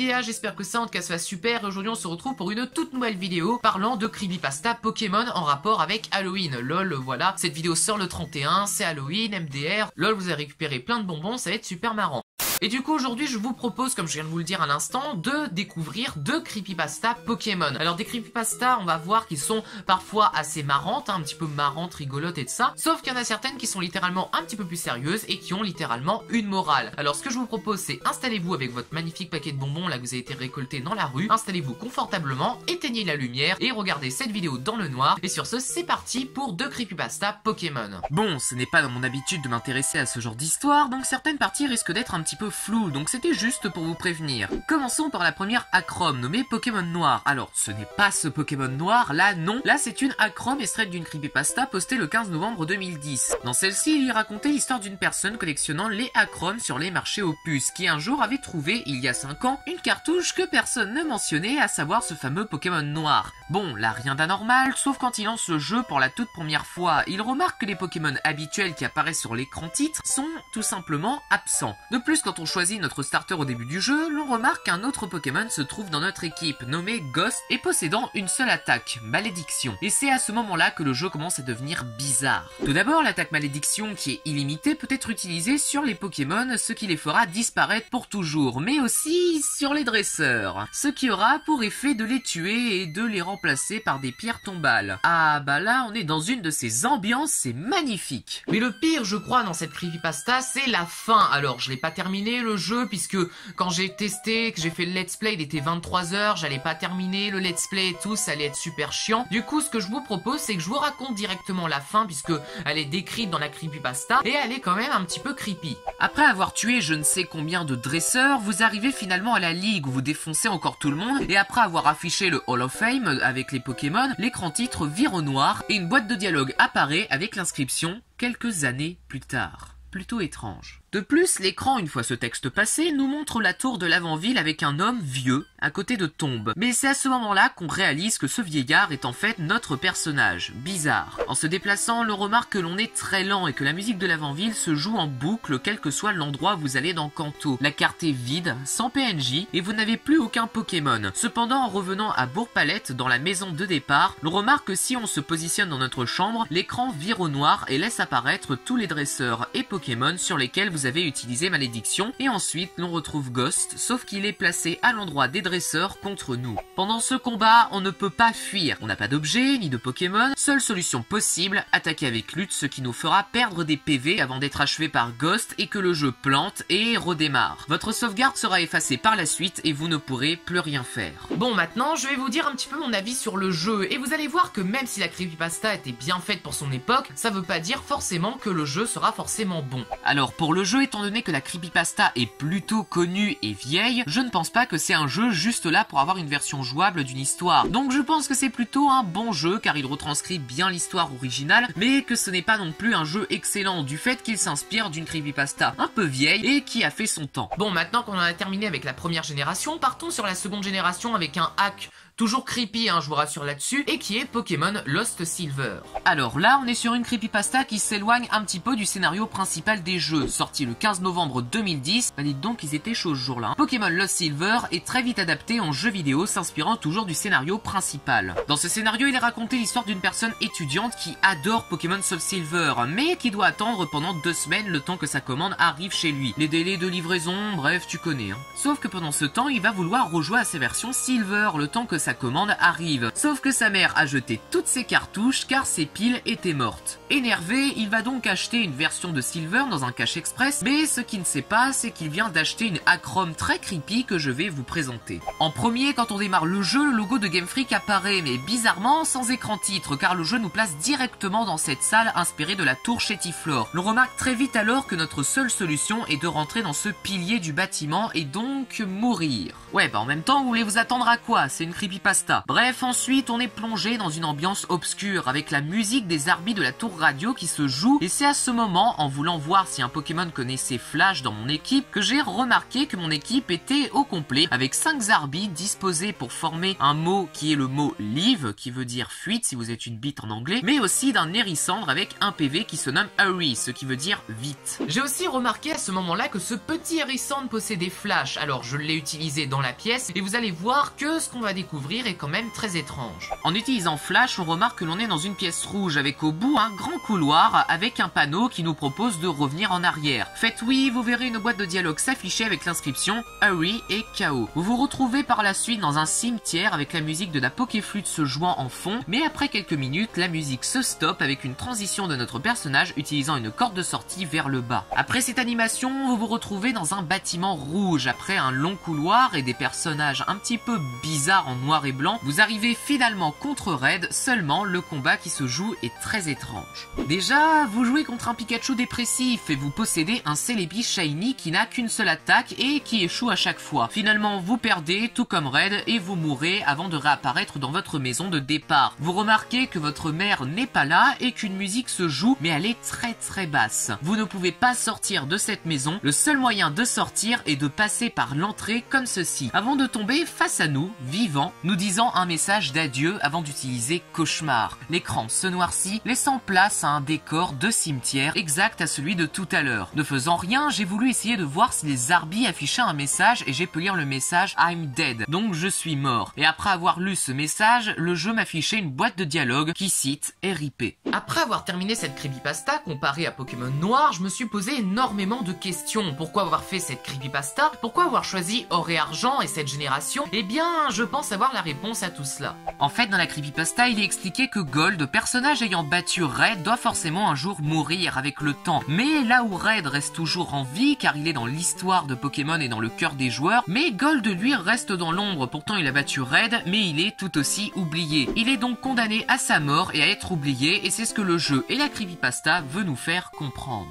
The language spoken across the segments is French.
vidéo, j'espère que ça en tout cas ça va super. Aujourd'hui on se retrouve pour une toute nouvelle vidéo parlant de creepypasta Pokémon en rapport avec Halloween. Lol, voilà, cette vidéo sort le 31, c'est Halloween, MDR. Lol, vous avez récupéré plein de bonbons, ça va être super marrant. Et du coup aujourd'hui je vous propose, comme je viens de vous le dire à l'instant, de découvrir deux creepypasta Pokémon. Alors des creepypasta, on va voir qu'ils sont parfois assez marrantes, un petit peu marrantes, rigolotes et de ça. Sauf qu'il y en a certaines qui sont littéralement un petit peu plus sérieuses et qui ont littéralement une morale. Alors ce que je vous propose, c'est installez-vous avec votre magnifique paquet de bonbons là que vous avez été récolté dans la rue. Installez-vous confortablement, éteignez la lumière et regardez cette vidéo dans le noir. Et sur ce, c'est parti pour deux creepypasta Pokémon. Bon, ce n'est pas dans mon habitude de m'intéresser à ce genre d'histoire, donc certaines parties risquent d'être un petit peu flou, donc c'était juste pour vous prévenir. Commençons par la première acrome nommée Pokémon Noir. Alors, ce n'est pas ce Pokémon Noir, là non. Là, c'est une acrome extraite d'une creepypasta postée le 15 novembre 2010. Dans celle-ci, il y racontait l'histoire d'une personne collectionnant les acromes sur les marchés aux puces, qui un jour avait trouvé, il y a 5 ans, une cartouche que personne ne mentionnait, à savoir ce fameux Pokémon Noir. Bon, là, rien d'anormal, sauf quand il lance le jeu pour la toute première fois. Il remarque que les Pokémon habituels qui apparaissent sur l'écran titre sont tout simplement absents. De plus, quand on choisit notre starter au début du jeu, l'on remarque qu'un autre Pokémon se trouve dans notre équipe, nommé Ghost, et possédant une seule attaque, Malédiction. Et c'est à ce moment-là que le jeu commence à devenir bizarre. Tout d'abord, l'attaque Malédiction, qui est illimitée, peut être utilisée sur les Pokémon, ce qui les fera disparaître pour toujours, mais aussi sur les dresseurs, ce qui aura pour effet de les tuer et de les remplacer par des pierres tombales. Ah bah là, on est dans une de ces ambiances, c'est magnifique. Mais le pire, je crois, dans cette creepypasta, c'est la fin. Alors, je l'ai pas terminé le jeu, puisque quand j'ai testé, que j'ai fait le let's play, il était 23 h, j'allais pas terminer le let's play et tout, ça allait être super chiant. Du coup, ce que je vous propose, c'est que je vous raconte directement la fin, puisque elle est décrite dans la creepypasta, et elle est quand même un petit peu creepy. Après avoir tué je ne sais combien de dresseurs, vous arrivez finalement à la ligue où vous défoncez encore tout le monde, et après avoir affiché le Hall of Fame avec les Pokémon, l'écran titre vire au noir, et une boîte de dialogue apparaît avec l'inscription « Quelques années plus tard ». Plutôt étrange. De plus, l'écran, une fois ce texte passé, nous montre la tour de l'avant-ville avec un homme vieux à côté de Tombe. Mais c'est à ce moment-là qu'on réalise que ce vieillard est en fait notre personnage. Bizarre. En se déplaçant, l'on remarque que l'on est très lent et que la musique de l'avant-ville se joue en boucle quel que soit l'endroit où vous allez dans Kanto. La carte est vide, sans PNJ, et vous n'avez plus aucun Pokémon. Cependant, en revenant à Bourg-Palette, dans la maison de départ, l'on remarque que si on se positionne dans notre chambre, l'écran vire au noir et laisse apparaître tous les dresseurs et Pokémon sur lesquels vous avez utilisé Malédiction, et ensuite l'on retrouve Ghost, sauf qu'il est placé à l'endroit des dresseurs contre nous. Pendant ce combat, on ne peut pas fuir, on n'a pas d'objet ni de Pokémon, seule solution possible, attaquer avec lutte, ce qui nous fera perdre des PV avant d'être achevé par Ghost et que le jeu plante et redémarre. Votre sauvegarde sera effacée par la suite et vous ne pourrez plus rien faire. Bon, maintenant je vais vous dire un petit peu mon avis sur le jeu, et vous allez voir que même si la creepypasta était bien faite pour son époque, ça veut pas dire forcément que le jeu sera forcément bon. Alors pour le jeu, étant donné que la creepypasta est plutôt connue et vieille, je ne pense pas que c'est un jeu juste là pour avoir une version jouable d'une histoire. Donc je pense que c'est plutôt un bon jeu car il retranscrit bien l'histoire originale, mais que ce n'est pas non plus un jeu excellent du fait qu'il s'inspire d'une creepypasta un peu vieille et qui a fait son temps. Bon, maintenant qu'on en a terminé avec la première génération, partons sur la seconde génération avec un hack toujours creepy, hein, je vous rassure là-dessus, et qui est Pokémon Lost Silver. Alors là, on est sur une creepypasta qui s'éloigne un petit peu du scénario principal des jeux, sorti le 15 novembre 2010, bah dites donc ils étaient chauds ce jour-là. Hein. Pokémon Lost Silver est très vite adapté en jeu vidéo, s'inspirant toujours du scénario principal. Dans ce scénario, il est raconté l'histoire d'une personne étudiante qui adore Pokémon Soul Silver, mais qui doit attendre pendant 2 semaines le temps que sa commande arrive chez lui. Les délais de livraison, bref, tu connais. Hein. Sauf que pendant ce temps, il va vouloir rejouer à sa version Silver, le temps que sa commande arrive. Sauf que sa mère a jeté toutes ses cartouches car ses piles étaient mortes. Énervé, il va donc acheter une version de Silver dans un cache express, mais ce qu'il ne sait pas, c'est qu'il vient d'acheter une acrome très creepy que je vais vous présenter. En premier, quand on démarre le jeu, le logo de Game Freak apparaît, mais bizarrement sans écran titre, car le jeu nous place directement dans cette salle inspirée de la tour Chétiflore. L'on remarque très vite alors que notre seule solution est de rentrer dans ce pilier du bâtiment et donc mourir. Ouais, bah en même temps, vous voulez vous attendre à quoi? C'est une creepypasta creepypasta. Bref, ensuite on est plongé dans une ambiance obscure avec la musique des Arbis de la tour radio qui se joue, et c'est à ce moment, en voulant voir si un Pokémon connaissait Flash dans mon équipe, que j'ai remarqué que mon équipe était au complet avec 5 Arbis disposés pour former un mot qui est le mot Leave, qui veut dire fuite si vous êtes une bite en anglais, mais aussi d'un Hérissandre avec un PV qui se nomme Hurry, ce qui veut dire vite. J'ai aussi remarqué à ce moment-là que ce petit Hérissandre possédait Flash, alors je l'ai utilisé dans la pièce et vous allez voir que ce qu'on va découvrir est quand même très étrange. En utilisant Flash, on remarque que l'on est dans une pièce rouge avec au bout un grand couloir avec un panneau qui nous propose de revenir en arrière. Faites oui, vous verrez une boîte de dialogue s'afficher avec l'inscription Hurry et KO. Vous vous retrouvez par la suite dans un cimetière avec la musique de la Pokéflûte se jouant en fond, mais après quelques minutes, la musique se stoppe avec une transition de notre personnage utilisant une corde de sortie vers le bas. Après cette animation, vous vous retrouvez dans un bâtiment rouge. Après un long couloir et des personnages un petit peu bizarres en noir et blanc, vous arrivez finalement contre Red, seulement le combat qui se joue est très étrange. Déjà, vous jouez contre un Pikachu dépressif et vous possédez un Celebi Shiny qui n'a qu'une seule attaque et qui échoue à chaque fois. Finalement, vous perdez, tout comme Red, et vous mourrez avant de réapparaître dans votre maison de départ. Vous remarquez que votre mère n'est pas là et qu'une musique se joue, mais elle est très basse. Vous ne pouvez pas sortir de cette maison, le seul moyen de sortir est de passer par l'entrée comme ceci, avant de tomber face à nous, vivant, nous disant un message d'adieu avant d'utiliser Cauchemar. L'écran se noircit, laissant place à un décor de cimetière exact à celui de tout à l'heure. Ne faisant rien, j'ai voulu essayer de voir si les Arbis affichaient un message et j'ai pu lire le message I'm dead, donc je suis mort. Et après avoir lu ce message, le jeu m'affichait une boîte de dialogue qui cite RIP. Après avoir terminé cette creepypasta comparée à Pokémon Noir, je me suis posé énormément de questions. Pourquoi avoir fait cette creepypasta? Pourquoi avoir choisi Or et Argent et cette génération? Eh bien, je pense avoir la réponse à tout cela. En fait, dans la creepypasta, il est expliqué que Gold, personnage ayant battu Red, doit forcément un jour mourir avec le temps. Mais là où Red reste toujours en vie, car il est dans l'histoire de Pokémon et dans le cœur des joueurs, mais Gold lui reste dans l'ombre. Pourtant, il a battu Red, mais il est tout aussi oublié. Il est donc condamné à sa mort et à être oublié, et c'est ce que le jeu et la creepypasta veut nous faire comprendre.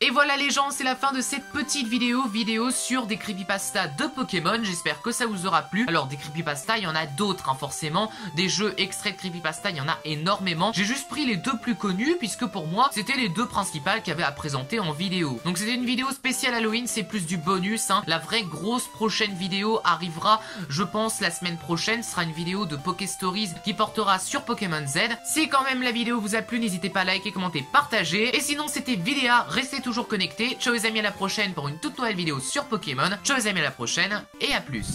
Et voilà les gens, c'est la fin de cette petite vidéo sur des creepypastas de Pokémon. J'espère que ça vous aura plu. Alors des creepypastas, il y en a d'autres forcément. Des jeux extraits de creepypasta, il y en a énormément. J'ai juste pris les deux plus connus puisque pour moi, c'était les deux principales qu'il y avait à présenter en vidéo. Donc c'était une vidéo spéciale Halloween, c'est plus du bonus. La vraie grosse prochaine vidéo arrivera, je pense, la semaine prochaine. Ce sera une vidéo de Pokéstories qui portera sur Pokémon Z. Si quand même la vidéo vous a plu, n'hésitez pas à liker, commenter, partager. Et sinon c'était Vidéa, restez toujours connectés. Ciao les amis, à la prochaine pour une toute nouvelle vidéo sur Pokémon. Ciao les amis, à la prochaine et à plus.